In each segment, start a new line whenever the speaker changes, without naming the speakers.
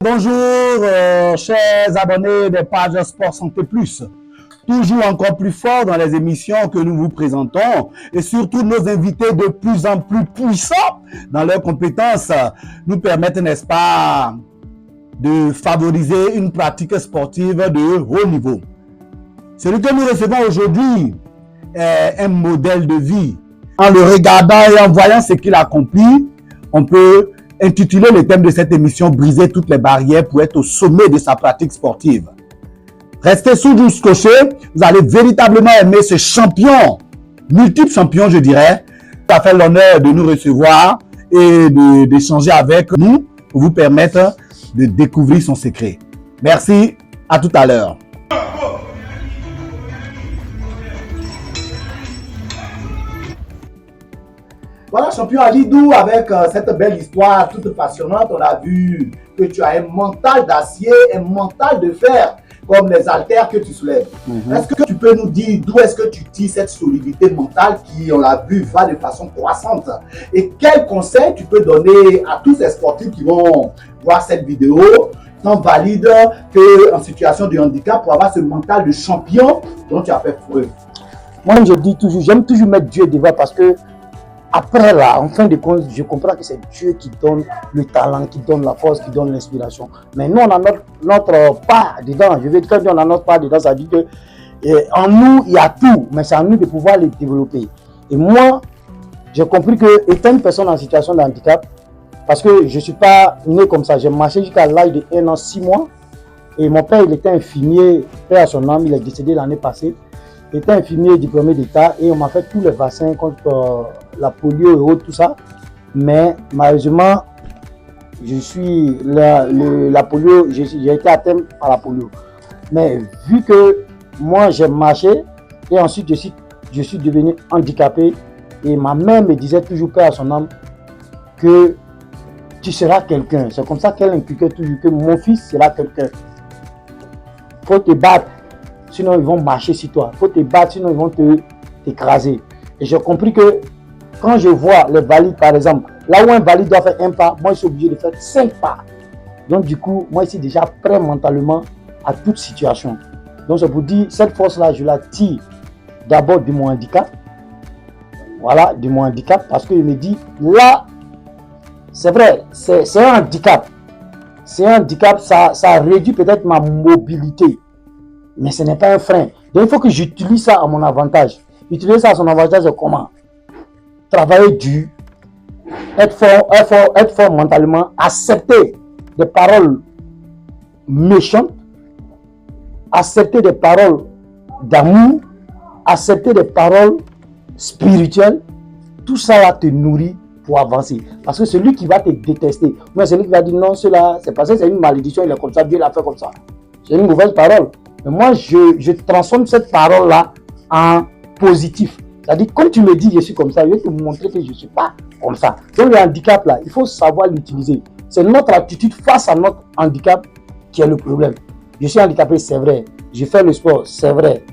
Bonjour, chers abonnés des pages Sport Santé Plus. Toujours encore plus fort dans les émissions que nous vous présentons et surtout nos invités de plus en plus puissants dans leurs compétences nous permettent, n'est-ce pas, de favoriser une pratique sportive de haut niveau. Celui que nous recevons aujourd'hui est un modèle de vie. En le regardant et en voyant ce qu'il accomplit, on peut intituler le thème de cette émission « Briser toutes les barrières pour être au sommet de sa pratique sportive ». Restez soudés scotchés, vous allez véritablement aimer ce champion, multiple champion je dirais, qui a fait l'honneur de nous recevoir et d'échanger avec nous pour vous permettre de découvrir son secret. Merci, à tout à l'heure. Voilà, champion Alidou, avec cette belle histoire toute passionnante, on a vu que tu as un mental d'acier, un mental de fer, comme les haltères que tu soulèves. Est-ce que tu peux nous dire d'où est-ce que tu tires cette solidité mentale qui, on l'a vu, va de façon croissante? Et quels conseils tu peux donner à tous ces sportifs qui vont voir cette vidéo, tant valide qu'en situation de handicap, pour avoir ce mental de champion dont tu as fait preuve?
Moi, je dis toujours, j'aime toujours mettre Dieu devant parce que après là, en fin de compte, je comprends que c'est Dieu qui donne le talent, qui donne la force, qui donne l'inspiration. Mais nous, on a notre part dedans. Je veux dire, quand on a notre part dedans, ça dit que en nous, il y a tout, mais c'est à nous de pouvoir les développer. Et moi, j'ai compris que étant une personne en situation de handicap, parce que je ne suis pas né comme ça, j'ai marché jusqu'à l'âge de 1 an, 6 mois. Et mon père, il était infirmier, père à son âme, il est décédé l'année passée. Il était infirmier diplômé d'État et on m'a fait tous les vaccins contre la polio et autres, tout ça. Mais malheureusement, je suis la polio, j'ai été atteint par la polio. Mais vu que moi j'ai marché et ensuite je suis devenu handicapé et ma mère me disait toujours, père à son âme, que tu seras quelqu'un. C'est comme ça qu'elle inculquait toujours que mon fils sera quelqu'un. Il faut te battre. Sinon, ils vont marcher sur toi. Il faut te battre, sinon ils vont t'écraser. Et j'ai compris que quand je vois les valides, par exemple, là où un valide doit faire un pas, moi, je suis obligé de faire 5 pas. Donc, du coup, moi, je suis déjà prêt mentalement à toute situation. Donc, c'est pour dire, cette force-là, je la tire d'abord de mon handicap. Voilà, de mon handicap, parce qu'il me dit, là, c'est vrai, c'est un handicap. C'est un handicap, ça réduit peut-être ma mobilité. Mais ce n'est pas un frein. Donc il faut que j'utilise ça à mon avantage. Utiliser ça à son avantage, c'est comment? Travailler dur, être fort mentalement, accepter des paroles méchantes, accepter des paroles d'amour, accepter des paroles spirituelles. Tout ça va te nourrir pour avancer. Parce que celui qui va te détester, mais celui qui va dire non, cela, c'est parce que c'est une malédiction, il est comme ça, Dieu l'a fait comme ça. C'est une mauvaise parole. Mais moi, je transforme cette parole-là en positif. C'est-à-dire, quand tu me dis je suis comme ça, je vais te montrer que je ne suis pas comme ça. Donc, le handicap, là, il faut savoir l'utiliser. C'est notre attitude face à notre handicap qui est le problème. Je suis handicapé, c'est vrai. Je fais le sport, c'est vrai.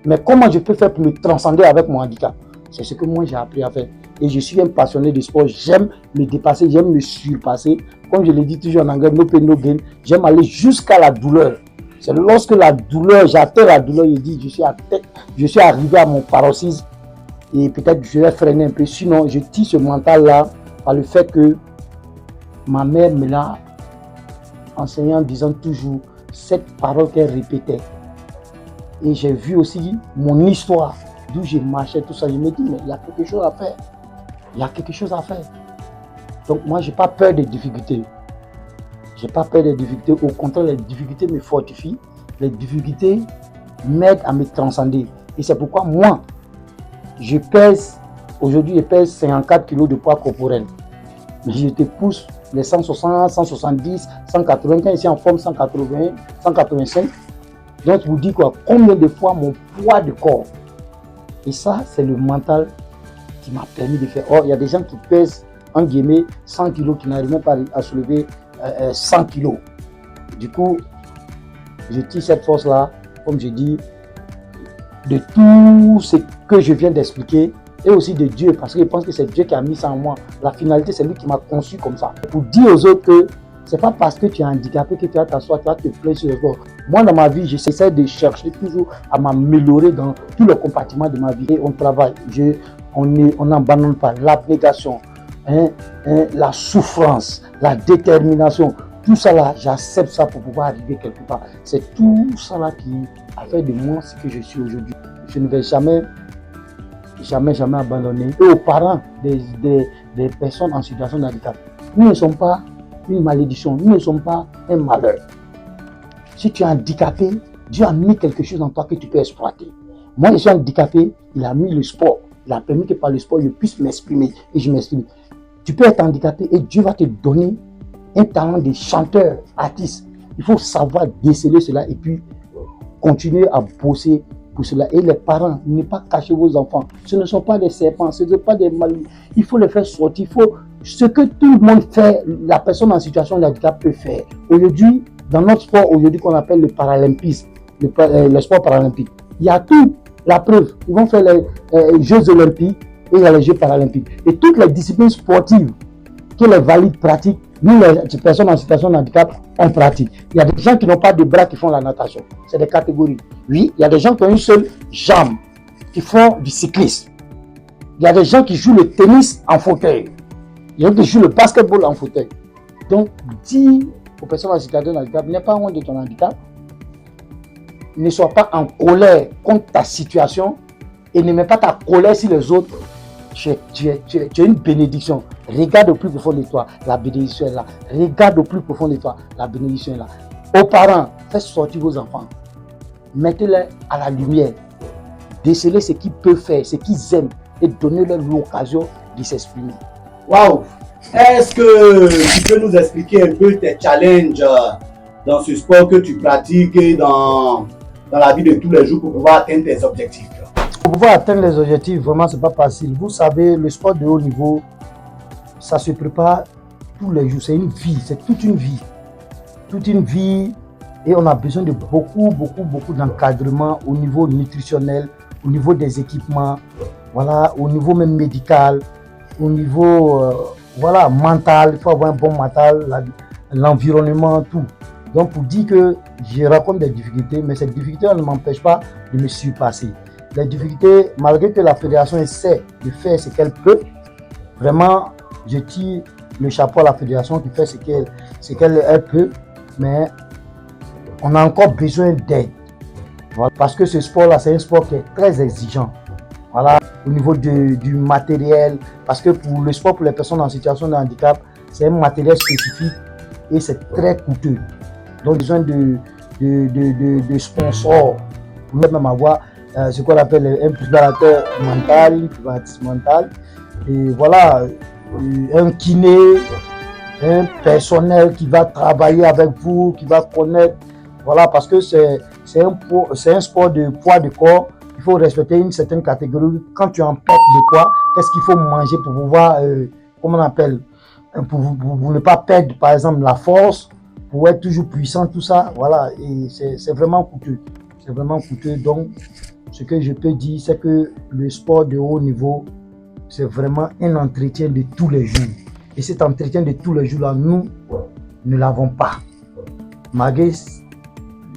Mais comment je peux faire pour me transcender avec mon handicap? C'est ce que moi, j'ai appris à faire. Et je suis un passionné de sport. J'aime me dépasser, j'aime me surpasser. Comme je l'ai dit toujours en anglais, no pain, no gain. J'aime aller jusqu'à la douleur. C'est lorsque la douleur, j'atteins la douleur, je dis, je suis arrivé à mon paroxysme et peut-être je vais freiner un peu. Sinon, je tire ce mental-là par le fait que ma mère me l'a enseigné en disant toujours cette parole qu'elle répétait. Et j'ai vu aussi mon histoire, d'où j'ai marché, tout ça. Je me dis, mais il y a quelque chose à faire. Il y a quelque chose à faire. Donc moi, je n'ai pas peur des difficultés. Je n'ai pas peur des difficultés. Au contraire, les difficultés me fortifient. Les difficultés m'aident à me transcender. Et c'est pourquoi moi, aujourd'hui, je pèse 54 kg de poids corporel. Mais je te pousse les 160, 170, 180, ici en forme 180, 185. Donc, je vous dis quoi, combien de fois mon poids de corps. Et ça, c'est le mental qui m'a permis de faire. Or, il y a des gens qui pèsent, en guillemets, 100 kg, qui n'arrivent même pas à soulever 100 kg. Du coup, je tire cette force-là, comme je dis, de tout ce que je viens d'expliquer et aussi de Dieu, parce que je pense que c'est Dieu qui a mis ça en moi. La finalité, c'est lui qui m'a conçu comme ça. Pour dire aux autres que C'est pas parce que tu es handicapé que tu vas t'asseoir, tu vas te plaindre sur le sport. Moi, dans ma vie, j'essaie de chercher toujours à m'améliorer dans tous les compartiments de ma vie. Et on travaille. On n'abandonne pas l'abnégation, la souffrance, la détermination. Tout ça là, j'accepte ça pour pouvoir arriver quelque part. C'est tout ça là qui a fait de moi ce que je suis aujourd'hui. Je ne vais jamais abandonner. Et aux parents des personnes en situation de handicap, nous ne sommes pas une malédiction, nous ne sommes pas un malheur. Si tu es handicapé, Dieu a mis quelque chose en toi que tu peux exploiter. Moi, je suis handicapé, il a mis le sport. Il a permis que par le sport, je puisse m'exprimer et je m'exprime. Tu peux être handicapé et Dieu va te donner un talent de chanteur, artiste. Il faut savoir déceler cela et puis continuer à bosser pour cela. Et les parents, ne pas cacher vos enfants. Ce ne sont pas des serpents, ce ne sont pas des malus. Il faut les faire sortir. Il faut ce que tout le monde fait, la personne en situation de handicap peut faire. Aujourd'hui, dans notre sport, aujourd'hui qu'on appelle le paralympisme, le sport paralympique, il y a tout. La preuve, ils vont faire les Jeux olympiques et il y a les Jeux paralympiques. Et toutes les disciplines sportives que les valides pratiquent, nous, les personnes en situation de handicap, on pratique. Il y a des gens qui n'ont pas de bras qui font la natation. C'est des catégories. Oui, il y a des gens qui ont une seule jambe qui font du cyclisme. Il y a des gens qui jouent le tennis en fauteuil. Il y a des gens qui jouent le basketball en fauteuil. Donc, dis aux personnes en situation de handicap, n'aie pas honte de ton handicap. Ne sois pas en colère contre ta situation et ne mets pas ta colère sur les autres. Tu es une bénédiction. Regarde au plus profond de toi, la bénédiction est là. Regarde au plus profond de toi, la bénédiction est là. Aux parents, faites sortir vos enfants. Mettez-les à la lumière. Décelez ce qu'ils peuvent faire, ce qu'ils aiment et donnez-leur l'occasion de s'exprimer.
Waouh! Est-ce que tu peux nous expliquer un peu tes challenges dans ce sport que tu pratiques et dans la vie de tous les jours pour pouvoir atteindre tes objectifs?
Pour pouvoir atteindre les objectifs, vraiment, ce n'est pas facile. Vous savez, le sport de haut niveau, ça se prépare tous les jours. C'est une vie, c'est toute une vie. Toute une vie. Et on a besoin de beaucoup d'encadrement au niveau nutritionnel, au niveau des équipements, voilà, au niveau même médical, au niveau mental. Il faut avoir un bon mental, l'environnement, tout. Donc, pour dire que je rencontre des difficultés, mais ces difficultés ne m'empêchent pas de me surpasser. Les difficultés, malgré que la fédération essaie de faire ce qu'elle peut, vraiment, je tire le chapeau à la fédération qui fait ce qu'elle peut, mais on a encore besoin d'aide. Voilà. Parce que ce sport-là, c'est un sport qui est très exigeant. Voilà, au niveau du matériel, parce que pour le sport pour les personnes en situation de handicap, c'est un matériel spécifique et c'est très coûteux. Donc, besoin de sponsors pour même avoir ce qu'on appelle un préparateur mental, mental, et voilà, un kiné, un personnel qui va travailler avec vous, qui va connaître, voilà, parce que c'est un sport de poids de corps. Il faut respecter une certaine catégorie. Quand tu es en perte de poids, qu'est-ce qu'il faut manger pour pouvoir, comment on appelle, pour ne pas perdre, par exemple, la force, pour être toujours puissant, tout ça, voilà, et c'est vraiment coûteux. C'est vraiment coûteux. Donc, ce que je peux dire, c'est que le sport de haut niveau, c'est vraiment un entretien de tous les jours. Et cet entretien de tous les jours-là, nous ne l'avons pas. Malgré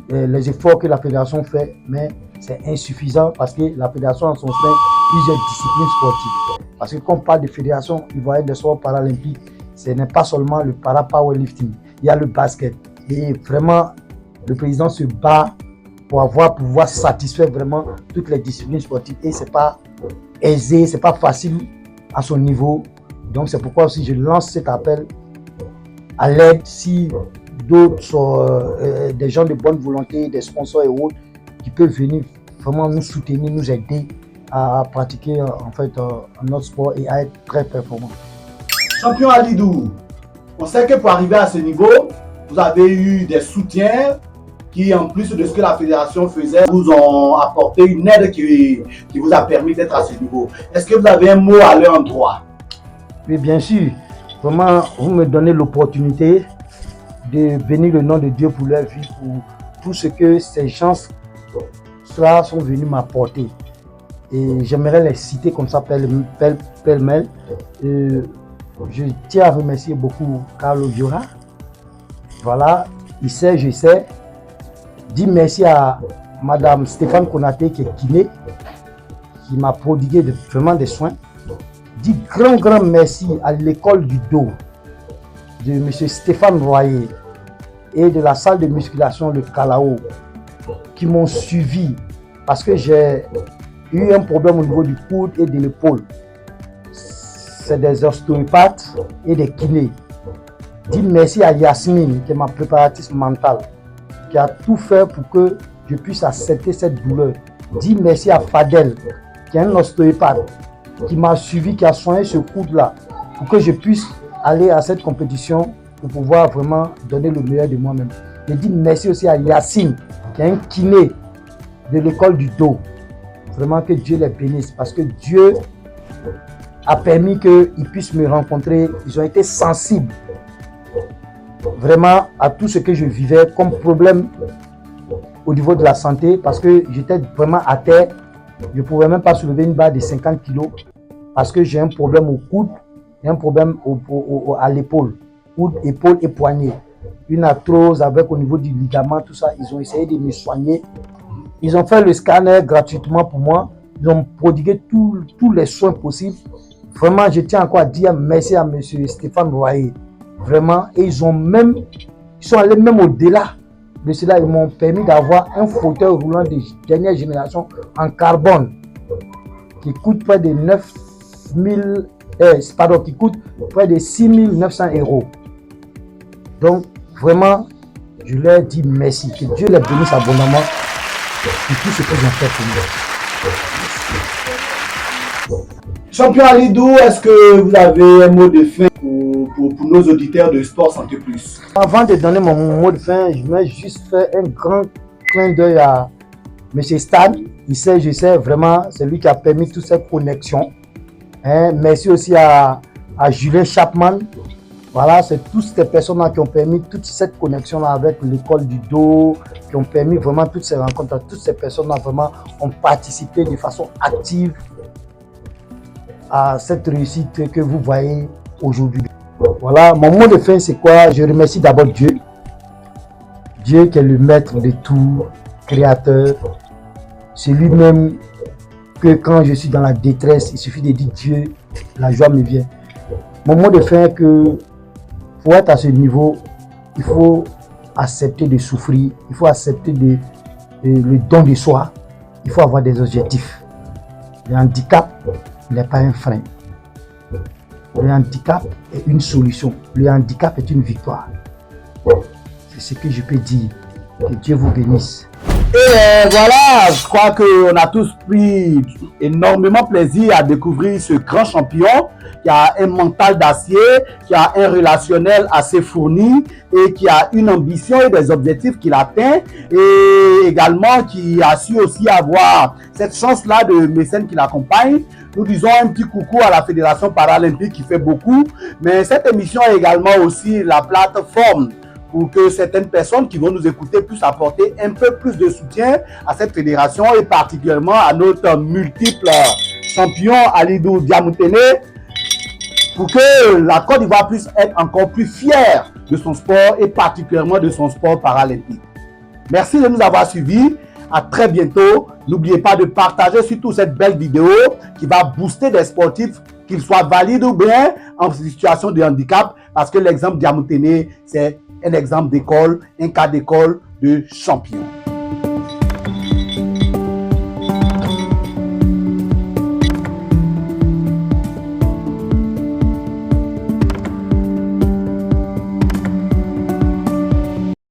les efforts que la fédération fait, mais c'est insuffisant parce que la fédération a en son sein plusieurs disciplines sportives. Parce que quand on parle de fédération ivoirienne des sports paralympiques, ce n'est pas seulement le para-powerlifting, il y a le basket. Et vraiment, le président se bat pour pouvoir satisfaire vraiment toutes les disciplines sportives. Et ce n'est pas aisé, ce n'est pas facile à son niveau. Donc c'est pourquoi aussi je lance cet appel à l'aide si d'autres sont des gens de bonne volonté, des sponsors et autres qui peuvent venir vraiment nous soutenir, nous aider à pratiquer en fait notre sport et à être très performant.
Champion Alidou, on sait que pour arriver à ce niveau, vous avez eu des soutiens qui, en plus de ce que la fédération faisait, vous ont apporté une aide qui vous a permis d'être à ce niveau. Est-ce que vous avez un mot à leur endroit?
Oui, bien sûr. Vraiment, vous me donnez l'opportunité de bénir le nom de Dieu pour leur vie, pour tout ce que ces gens-là sont venus m'apporter. Et j'aimerais les citer comme ça, pêle-mêle. Je tiens à remercier beaucoup Carlo Giora, Voilà, il sait, je sais. Dis merci à Madame Stéphane Konaté qui est kiné, qui m'a prodigué vraiment des soins. Dis grand merci à l'école du dos de M. Stéphane Royer et de la salle de musculation Le Calao qui m'ont suivi parce que j'ai eu un problème au niveau du coude et de l'épaule. C'est des ostéopathes et des kinés. Dis merci à Yasmine qui est ma préparatrice mentale, qui a tout fait pour que je puisse accepter cette douleur. Dis merci à Fadel qui est un ostéopathe qui m'a suivi, qui a soigné ce coude-là pour que je puisse aller à cette compétition pour pouvoir vraiment donner le meilleur de moi-même. Je dis merci aussi à Yacine qui est un kiné de l'école du dos. Vraiment que Dieu les bénisse parce que Dieu a permis qu'ils puissent me rencontrer. Ils ont été sensibles vraiment à tout ce que je vivais comme problème au niveau de la santé parce que j'étais vraiment à terre. Je ne pouvais même pas soulever une barre de 50 kg parce que j'ai un problème au coude et un problème à l'épaule. Coude, épaule et poignet. Une arthrose avec au niveau du ligament, tout ça. Ils ont essayé de me soigner. Ils ont fait le scanner gratuitement pour moi. Ils ont prodigué tous les soins possibles. Vraiment, je tiens encore à dire merci à M. Stéphane Royer. Vraiment, et ils sont allés même au-delà de cela. Ils m'ont permis d'avoir un fauteuil roulant de dernière génération en carbone qui coûte près de 6 900 €. Donc, vraiment, je leur dis merci. Que Dieu les bénisse abondamment pour tout ce qu'ils ont fait pour nous.
Champion Alidou, est-ce que vous avez un mot de fin pour nos auditeurs de Sport Santé Plus?
Avant de donner mon mot de fin, je vais juste faire un grand clin d'œil à M. Stan. Il sait, je sais, vraiment, c'est lui qui a permis toute cette connexion. Merci aussi à Julien Chapman. Voilà, c'est toutes ces personnes-là qui ont permis toute cette connexion-là avec l'école du dos, qui ont permis vraiment toutes ces rencontres. Toutes ces personnes-là vraiment ont participé de façon active à cette réussite que vous voyez aujourd'hui. Voilà, mon mot de fin c'est quoi? Je remercie d'abord Dieu. Dieu qui est le maître de tout, créateur. C'est lui-même que quand je suis dans la détresse, il suffit de dire Dieu, la joie me vient. Mon mot de fin est que pour être à ce niveau, il faut accepter de souffrir, il faut accepter le don de soi, il faut avoir des objectifs. Le handicap n'est pas un frein. Le handicap est une solution. Le handicap est une victoire. C'est ce que je peux dire. Que Dieu vous bénisse.
Et voilà, je crois qu'on a tous pris énormément plaisir à découvrir ce grand champion qui a un mental d'acier, qui a un relationnel assez fourni et qui a une ambition et des objectifs qu'il atteint et également qui a su aussi avoir cette chance-là de mécènes qui l'accompagnent. Nous disons un petit coucou à la Fédération paralympique qui fait beaucoup, mais cette émission est également aussi la plateforme pour que certaines personnes qui vont nous écouter puissent apporter un peu plus de soutien à cette fédération et particulièrement à notre multiple champion Alidou Diamoutene pour que la Côte d'Ivoire puisse être encore plus fière de son sport et particulièrement de son sport paralympique. Merci de nous avoir suivis. À très bientôt. N'oubliez pas de partager surtout cette belle vidéo qui va booster des sportifs, qu'ils soient valides ou bien en situation de handicap, parce que l'exemple Diamoutene, c'est un exemple d'école, un cas d'école de champion.